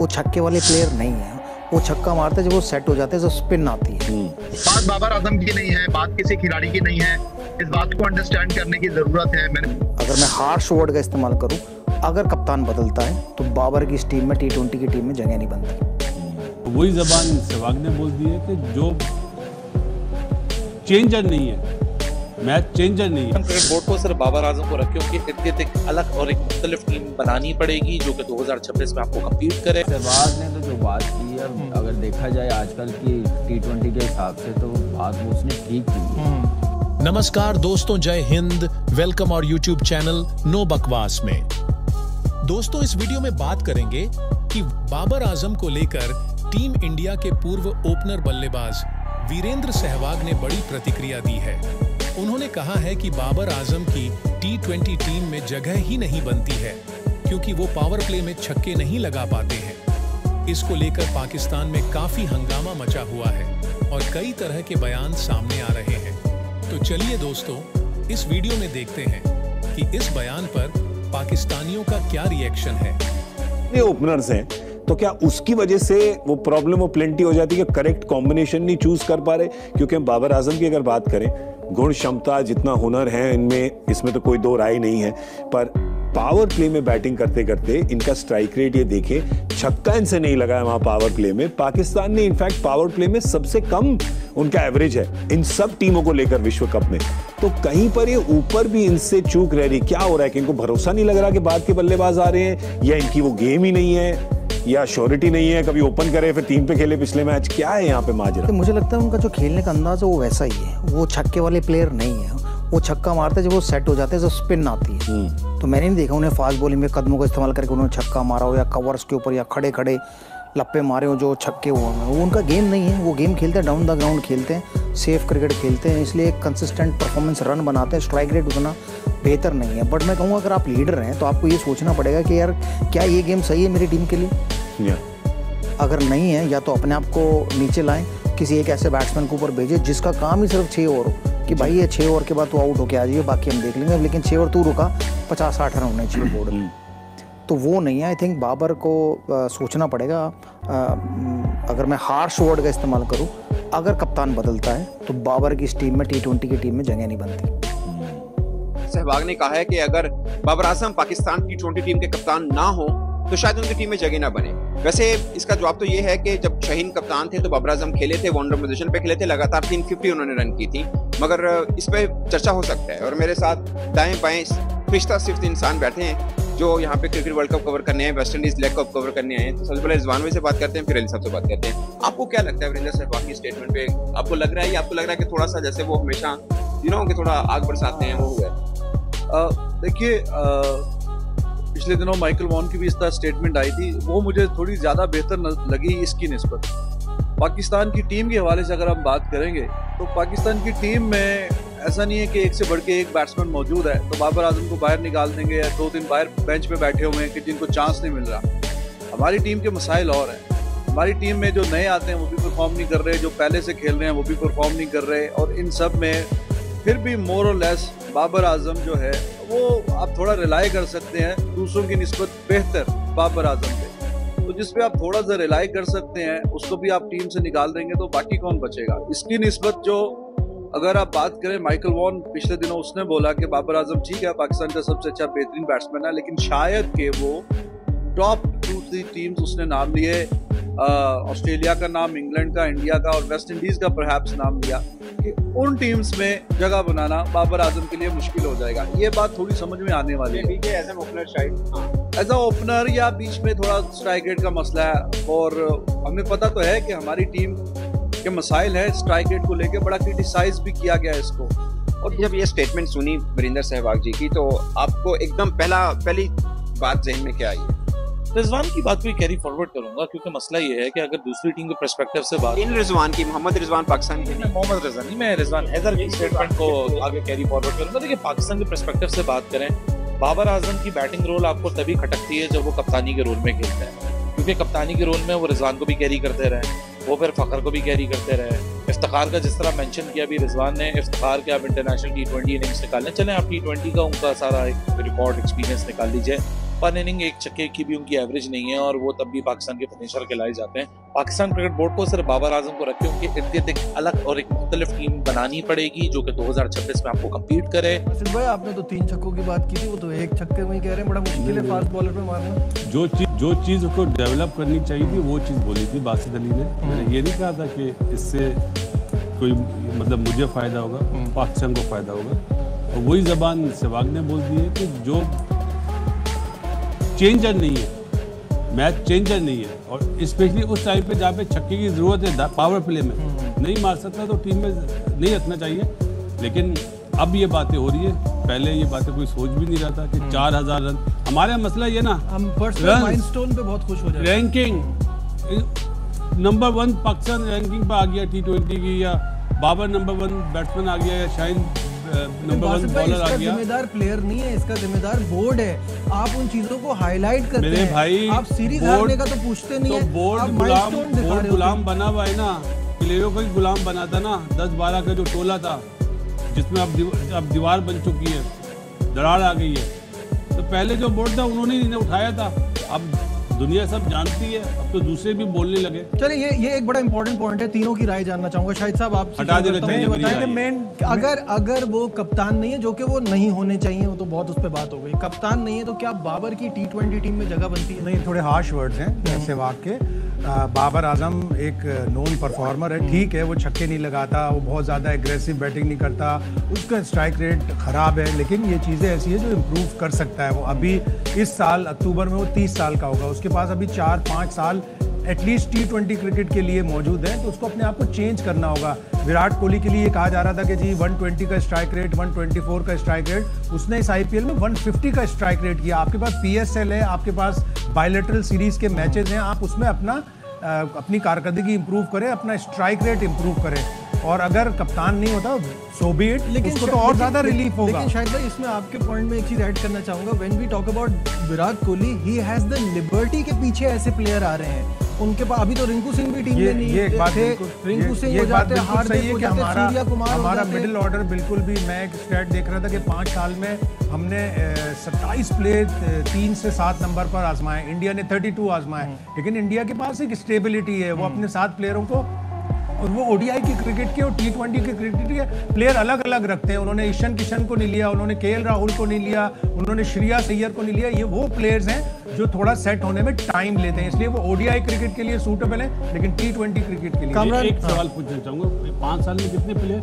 वो छक्के वाले प्लेयर नहीं है। वो छक्का मारते जब वो सेट हो जाते हैं जब स्पिन आती है। बात बाबर आजम की नहीं है, बात किसी खिलाड़ी की नहीं है। इस बात को अंडरस्टैंड करने की जरूरत है। अगर मैं हार्श वर्ड का इस्तेमाल करूं, अगर कप्तान बदलता है तो बाबर की इस टीम में T20 की टीम में जगह नहीं बनती। वही जबान सहवाग ने बोल दी है कि जो चेंजर नहीं है, मैच चेंजर नहीं है। क्रिकेट बोर्ड को सिर्फ बाबर आजम को रखे, उनके इर्द गिर्द एक अलग और एक मुख्तलिफ टीम बनानी पड़ेगी जो कि 2026 में आपको कम्पीट करे। सहवाग ने तो जो बात की है, अगर देखा जाए आजकल की T20 के हिसाब से तो बात वो उसने ठीक की। नमस्कार दोस्तों, जय हिंद। वेलकम और YouTube चैनल नो बकवास में। दोस्तों, इस वीडियो में बात करेंगे कि बाबर आजम को लेकर टीम इंडिया के पूर्व ओपनर बल्लेबाज वीरेंद्र सहवाग ने बड़ी प्रतिक्रिया दी है। उन्होंने कहा है कि बाबर आजम की T20 टीम में जगह ही नहीं बनती है क्योंकि वो पावर प्ले में छक्के नहीं लगा पाते हैं। इसको लेकर पाकिस्तान में काफी हंगामा मचा हुआ है और कई तरह के बयान सामने आ रहे हैं। तो चलिए दोस्तों, इस वीडियो में देखते हैं कि इस बयान पर पाकिस्तानियों का क्या रिएक्शन है। ये ओपनर्स हैं तो क्या उसकी वजह से वो प्रॉब्लम वो प्लेंटी हो जाती है कि करेक्ट कॉम्बिनेशन नहीं चूज कर पा रहे? क्योंकि हम बाबर आजम की अगर बात करें, गुण क्षमता जितना हुनर है इनमें, इसमें तो कोई दो राय नहीं है, पर पावर प्ले में बैटिंग करते करते इनका स्ट्राइक रेट ये देखें, छक्का इनसे नहीं लगा है वहां पावर प्ले में। पाकिस्तान ने इनफैक्ट पावर प्ले में सबसे कम उनका एवरेज है इन सब टीमों को लेकर विश्व कप में। तो कहीं पर ये ऊपर भी इनसे चूक रह रही। क्या हो रहा है कि इनको भरोसा नहीं लग रहा कि बाद के बल्लेबाज आ रहे हैं, या इनकी वो गेम ही नहीं है, या श्योरिटी नहीं है, कभी ओपन करे फिर 3 पे खेले पिछले मैच। क्या है यहाँ पे माजरा? तो मुझे लगता है उनका जो खेलने का अंदाज है वो वैसा ही है। वो छक्के वाले प्लेयर नहीं है। वो छक्का मारते जब वो सेट हो जाते हैं जब स्पिन आती है। तो मैंने नहीं देखा उन्हें फास्ट बॉलिंग में कदमों का इस्तेमाल करके उन्होंने छक्का मारा हो, या कवर्स के ऊपर या खड़े खड़े लप्पे मारे हो जो छक्के हुए हैं। वो उनका गेम नहीं है। वो गेम खेलते हैं, डाउन द ग्राउंड खेलते हैं, सेफ क्रिकेट खेलते हैं, इसलिए कंसिस्टेंट परफॉर्मेंस रन बनाते हैं। स्ट्राइक रेट उतना बेहतर नहीं है। बट मैं कहूँगा अगर आप लीडर हैं तो आपको ये सोचना पड़ेगा कि यार क्या ये गेम सही है मेरी टीम के लिए। अगर नहीं है, या तो अपने आप को नीचे लाएं, किसी एक ऐसे बैट्समैन को ऊपर भेजें जिसका काम ही सिर्फ 6 ओवर हो, कि भाई ये 6 ओवर के बाद तो आउट होके आ जाइए, बाकी हम देख लेंगे। लेकिन 6 ओवर तू रुका, 50-60 रन होने चाहिए बोर्ड में। तो वो नहीं है। आई थिंक बाबर को सोचना पड़ेगा। अगर मैं हार्श वर्ड का इस्तेमाल करूं, अगर कप्तान बदलता है तो बाबर की इस टीम में T20 की टीम में जगह नहीं बनती। सहवाग ने कहा है कि अगर बाबर आजम पाकिस्तान T20 टीम के कप्तान ना हो तो शायद उनकी टीम में जगह ना बने। वैसे इसका जवाब तो ये है कि जब शाहीन कप्तान थे तो बाबर आजम खेले थे, वनडे पोजीशन पे खेले थे, लगातार 350 उन्होंने रन की थी। मगर इस पे चर्चा हो सकता है। और मेरे साथ दाएं बाएं फरिश्ता सिर्फ इंसान बैठे हैं जो यहाँ पे क्रिकेट वर्ल्ड कप कवर करने हैं, West Indies leg cup cover करने आए हैं। तो सबसे पहले रिजवान भाई से बात करते हैं, फिर अली साहब से बात करते हैं। आपको क्या लगता है वीरेंद्र सहवाग की स्टेटमेंट पे? आपको लग रहा है या आपको लग रहा है कि थोड़ा सा जैसे वो हमेशा कि थोड़ा आग बरसाते हैं, वो हुआ? देखिए, पिछले दिनों माइकल वॉन की भी इस तरह स्टेटमेंट आई थी, वो मुझे थोड़ी ज़्यादा बेहतर लगी इसकी निस्बत। पाकिस्तान की टीम के हवाले से अगर हम बात करेंगे तो पाकिस्तान की टीम में ऐसा नहीं है कि एक से बढ़ के एक बैट्समैन मौजूद है तो बाबर आजम को बाहर निकाल देंगे, या 2-3 बाहर बेंच पे बैठे हुए हैं कि जिनको चांस नहीं मिल रहा। हमारी टीम के मसाइल और हैं। हमारी टीम में जो नए आते हैं वो भी परफॉर्म नहीं कर रहे, जो पहले से खेल रहे हैं वो भी परफॉर्म नहीं कर रहे, और इन सब में फिर भी मोर और लेस बाबर आजम जो है वो आप थोड़ा रिलाई कर सकते हैं दूसरों की निस्बत बेहतर बाबर आजम पे। तो जिस पे आप थोड़ा सा रिलाई कर सकते हैं उसको भी आप टीम से निकाल देंगे तो बाकी कौन बचेगा? इसकी निस्बत जो अगर आप बात करें, माइकल वॉन पिछले दिनों उसने बोला कि बाबर आजम ठीक है पाकिस्तान का सबसे अच्छा बेहतरीन बैट्समैन है, लेकिन शायद के वो टॉप 2-3 टीम्स उसने नाम लिए, ऑस्ट्रेलिया का नाम, इंग्लैंड का, इंडिया का और वेस्ट इंडीज का परहैप्स नाम लिया, कि उन टीम्स में जगह बनाना बाबर आजम के लिए मुश्किल हो जाएगा। ये बात थोड़ी समझ में आने वाली है। एज एन ओपनर शायद, एज अ ओपनर या बीच में थोड़ा स्ट्राइक रेट का मसला है, और हमें पता तो है कि हमारी टीम के मसाइल है स्ट्राइक रेट को लेकर, बड़ा क्रिटिसाइज भी किया गया इसको। और जब ये स्टेटमेंट सुनी वीरेंद्र सहवाग जी की तो आपको एकदम पहली बात ज़हन में क्या आई है? रिजवान की बात को कैरी फॉरवर्ड करूंगा, क्योंकि मसला ये है कि अगर दूसरी टीम के पर्सपेक्टिव से बात, इन रिजवान की, मोहम्मद रिजवान पाकिस्तान की, मोहम्मद रिजवान नहीं, मैं रिजवान हैदर की स्टेटमेंट को आगे कैरी फॉरवर्ड करूंगा। देखिए, पाकिस्तान के पर्सपेक्टिव से बात करें, बाबर आजम की बैटिंग रोल आपको तभी खटकती है जब वो कप्तानी के रोल में खेलते हैं, क्योंकि कप्तानी के रोल में वो रिजवान को भी कैरी करते रहे, वो फिर फखर को भी कैरी करते रहे। इफ्तिखार का जिस तरह मेंशन किया अभी रिजवान ने, इफ्तिखार के आप इंटरनेशनल T20 इनिंग्स निकालें, चलें आप T20 का उनका सारा एक रिकॉर्ड एक्सपीरियंस निकाल लीजिए, 1 इनिंग 1 छक्के की भी उनकी एवरेज नहीं है और वो तब भी पाकिस्तान के फिनिशर कहलाए जाते हैं। पाकिस्तान क्रिकेट बोर्ड को सिर्फ बाबर आजम को रख के उनके इर्द गिर्द एक अलग और एक मुख्तलिफ टीम बनानी पड़ेगी जो कि 2026 में आपको कम्पीट करे। सिर्फ भाई आपने तो 3 छक्कों की बात की थी, वो तो 1 छक्के में ही कह रहे हैं, बड़ा मुश्किल है फास्ट बॉलर पे मारना। जो चीज़ उसको डेवलप करनी चाहिए थी वो चीज़ बोली थी बासित अली ने। मैंने ये नहीं कहा था कि इससे कोई मतलब मुझे फ़ायदा होगा, पाकिस्तान को फ़ायदा होगा। और वही ज़बान सहवाग ने बोल दी है कि जो चेंजर नहीं है, मैच चेंजर नहीं है, और स्पेशली उस टाइम पे जहाँ पे छक्के की ज़रूरत है पावर प्ले में नहीं मार सकता तो टीम में नहीं रखना चाहिए। लेकिन अब ये बातें हो रही है, पहले ये बातें कोई सोच भी नहीं रहा था कि 4000 रन। हमारा मसला ये ना, हम पर्सनल माइलस्टोन पे बहुत खुश हो जाए। रैंकिंग नंबर 1 पाकिस्तान रैंकिंग पे आ गया T20 की, या बाबर नंबर 1 बैट्समैन आ गया, या शाहिन नंबर 1 बॉलर आ गया। जिम्मेदार प्लेयर नहीं है, इसका जिम्मेदार बोर्ड है। आप उन चीजों को हाईलाइट करते मेरे हैं। भाई, आप सीरीज हारने का तो पूछते नहीं है। तो बोर्ड गुलाम बना हुआ है ना, प्लेयरों को ही गुलाम बना था ना। 10-12 का जो टोला था जिसमें अब दीवार बन चुकी है, दरार आ गई है। तो पहले जो बोर्ड था उन्होंने इन्हें उठाया था। अब दुनिया सब जानती है, अब तो दूसरे भी बोलने लगे। चलिए ये एक बड़ा इंपॉर्टेंट पॉइंट है, तीनों की राय जानना चाहूंगा। शाहिद साहब आप हटा देना मेन, अगर वो कप्तान नहीं है, जो कि वो नहीं होने चाहिए, वो तो बहुत उस पर बात हो गई। कप्तान नहीं है तो क्या बाबर की T20 टीम में जगह बनती है? नहीं, थोड़े हार्श वर्ड्स हैं सहवाग के। बाबर आजम एक नोन परफॉर्मर है, ठीक है, वो छक्के नहीं लगाता, वो बहुत ज़्यादा एग्रेसिव बैटिंग नहीं करता, उसका स्ट्राइक रेट ख़राब है, लेकिन ये चीज़ें ऐसी है जो इम्प्रूव कर सकता है। वो अभी इस साल अक्टूबर में वो 30 साल का होगा, उसके पास अभी 4-5 साल एटलीस्ट T20 क्रिकेट के लिए मौजूद है, तो उसको अपने आप को चेंज करना होगा। विराट कोहली के लिए ये कहा जा रहा था कि जी 120 का स्ट्राइक रेट, 124 का स्ट्राइक रेट, उसने इस IPL में 150 का स्ट्राइक रेट किया। आपके पास PSL है, आपके पास बायलैटरल सीरीज के मैचेस हैं, आप उसमें अपनी कारकर्दगी इंप्रूव करें, अपना स्ट्राइक रेट इंप्रूव करें। और अगर कप्तान नहीं होता सो बी इट, लेकिन उसको तो और ज्यादा रिलीफ होगा। लेकिन शायद भाई इसमें आपके पॉइंट में एक चीज ऐड करना चाहूंगा। When we talk about Virat Kohli, he has the liberty के पीछे ऐसे प्लेयर आ रहे हैं उनके पास। अभी तो रिंकू सिंह भी टीम में नहीं है। रिंकू सिंह हो जाते, हार्दिक हो जाते, सूर्या कुमार, हमारा मिडिल ऑर्डर बिल्कुल भी, मैं एक स्टैट देख रहा था कि 5 साल में हमने 27 प्लेयर 3 से 7 नंबर पर आजमाए, इंडिया ने 32 आजमाए। लेकिन इंडिया के पास एक स्टेबिलिटी है, वो अपने 7 प्लेयरों को, और वो ODI की क्रिकेट के और T20 के क्रिकेट के प्लेयर अलग अलग रखते हैं। उन्होंने ईशान किशन को नहीं लिया, उन्होंने KL राहुल को नहीं लिया, उन्होंने श्रेयस अय्यर को नहीं लिया। ये वो प्लेयर्स हैं जो थोड़ा सेट होने में टाइम लेते हैं, इसलिए वो ODI क्रिकेट के लिए सूटेबल है, लेकिन T20 क्रिकेट के लिए। एक सवाल पूछना चाहूंगा, 5 साल में कितने प्लेयर?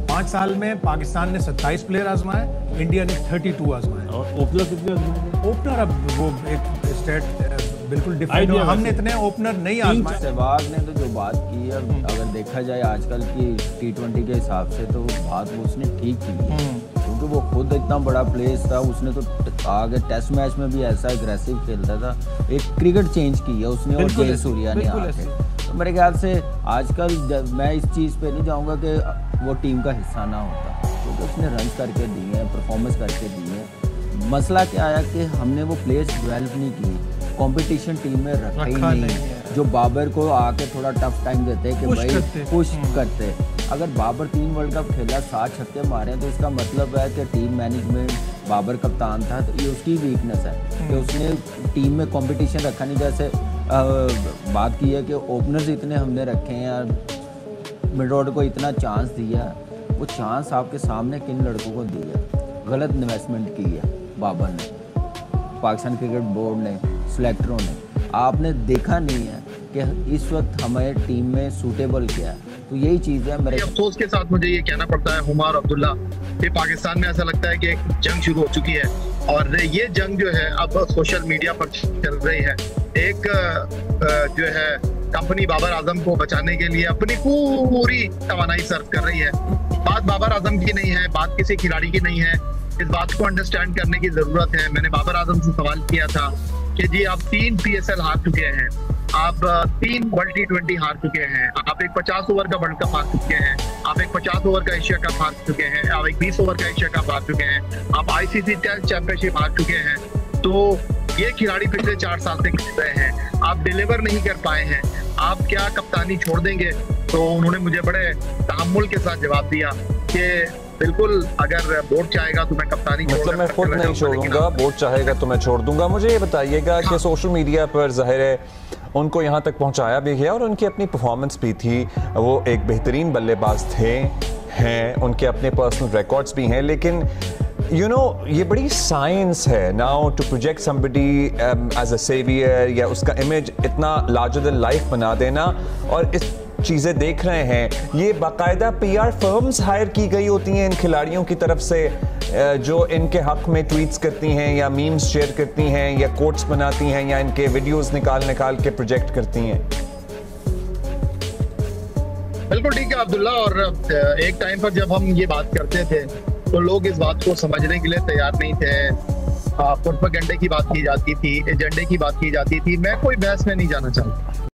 5 साल में पाकिस्तान ने 27 प्लेयर आजमाए, इंडिया ने 32 आजमाए। और ओपनर कितने आजमाए? ओपनर अब वो एक स्टेट बिल्कुल डिफरेंट है, हमने इतने ओपनर नहीं आजमाए। सहवाग ने तो जो बात की है, अगर देखा जाए आजकल की T20 के हिसाब से, तो बात वो उसने ठीक की है, क्योंकि वो खुद इतना बड़ा प्लेयर था। उसने तो आगे टेस्ट मैच में भी ऐसा एग्रेसिव खेलता था, एक क्रिकेट चेंज की है उसने और जय सूर्या ने आके। तो मेरे ख्याल से आजकल मैं इस चीज़ पे नहीं जाऊँगा कि वो टीम का हिस्सा ना होता, क्योंकि उसने रन करके दिए हैं, परफॉर्मेंस करके दिए हैं। मसला क्या आया कि हमने वो प्लेयर्स डेवलप नहीं की, कंपटीशन टीम में रखा ही नहीं, जो बाबर को आके थोड़ा टफ टाइम देते कि भाई पुश करते। अगर बाबर 3 वर्ल्ड कप खेला, 7 छक्के मारे, तो इसका मतलब है कि टीम मैनेजमेंट, बाबर कप्तान था, तो ये उसकी वीकनेस है कि उसने टीम में कंपटीशन रखा नहीं। जैसे बात की है कि ओपनर्स इतने हमने रखे हैं, मिड ऑर्डर को इतना चांस दिया, वो चांस आपके सामने किन लड़कों को दिया? गलत इन्वेस्टमेंट की है बाबर ने, पाकिस्तान क्रिकेट बोर्ड ने, सिलेक्टरों ने। आपने देखा नहीं है कि इस वक्त हमारे टीम में सूटेबल क्या है, तो यही चीज़ है। मेरे अफसोस के साथ मुझे ये कहना पड़ता है हुमार अब्दुल्ला, कि पाकिस्तान में ऐसा लगता है कि एक जंग शुरू हो चुकी है, और ये जंग जो है अब सोशल मीडिया पर चल रही है। एक जो है कंपनी बाबर आजम को बचाने के लिए अपनी पूरी तवानाई सर्व कर रही है। बात बाबर आजम की नहीं है, बात किसी खिलाड़ी की नहीं है, इस बात को अंडरस्टैंड करने की जरूरत है। मैंने बाबर आजम से सवाल किया था कि जी आप 3 PSL हार चुके हैं, आप 3 वर्ल्ड T20 हार चुके हैं, आप एक 50 ओवर का वर्ल्ड कप हार चुके हैं, आप एक 50 ओवर का एशिया कप हार चुके हैं, आप एक 20 ओवर का एशिया कप हार चुके हैं, आप ICC टेस्ट चैंपियनशिप हार चुके हैं। तो ये खिलाड़ी पिछले 4 साल से खेल रहे हैं, आप डिलीवर नहीं कर पाए हैं, आप क्या कप्तानी छोड़ देंगे? तो उन्होंने मुझे बड़े तहम्मुल के साथ जवाब दिया कि बिल्कुल अगर बोर्ड चाहेगा तो मैं कप्तानी मतलब मैं खुद नहीं छोड़ूंगा, बोर्ड चाहेगा तो मैं छोड़ दूंगा। मुझे ये बताइएगा कि सोशल मीडिया पर ज़ाहिर है उनको यहाँ तक पहुँचाया भी गया और उनकी अपनी परफॉर्मेंस भी थी, वो एक बेहतरीन बल्लेबाज हैं, उनके अपने पर्सनल रिकॉर्ड्स भी हैं, लेकिन you know, ये बड़ी साइंस है now to project somebody as a saviour या उसका इमेज इतना लार्जर देन लाइफ बना देना। और इस चीज़ें देख रहे हैं, ये बाकायदा PR फर्म्स हायर की गई होती हैं इन खिलाड़ियों की तरफ से जो इनके हक में ट्वीट्स करती हैं या मीम्स शेयर करती हैं या कोट्स बनाती हैं या इनके वीडियोस निकाल के प्रोजेक्ट करती हैं। बिल्कुल ठीक है अब्दुल्ला। और एक टाइम पर जब हम ये बात करते थे तो लोग इस बात को समझने के लिए तैयार नहीं थे, प्रोपेगेंडे की बात की जाती थी, एजेंडे की बात की जाती थी। मैं कोई बहस में नहीं जाना चाहता।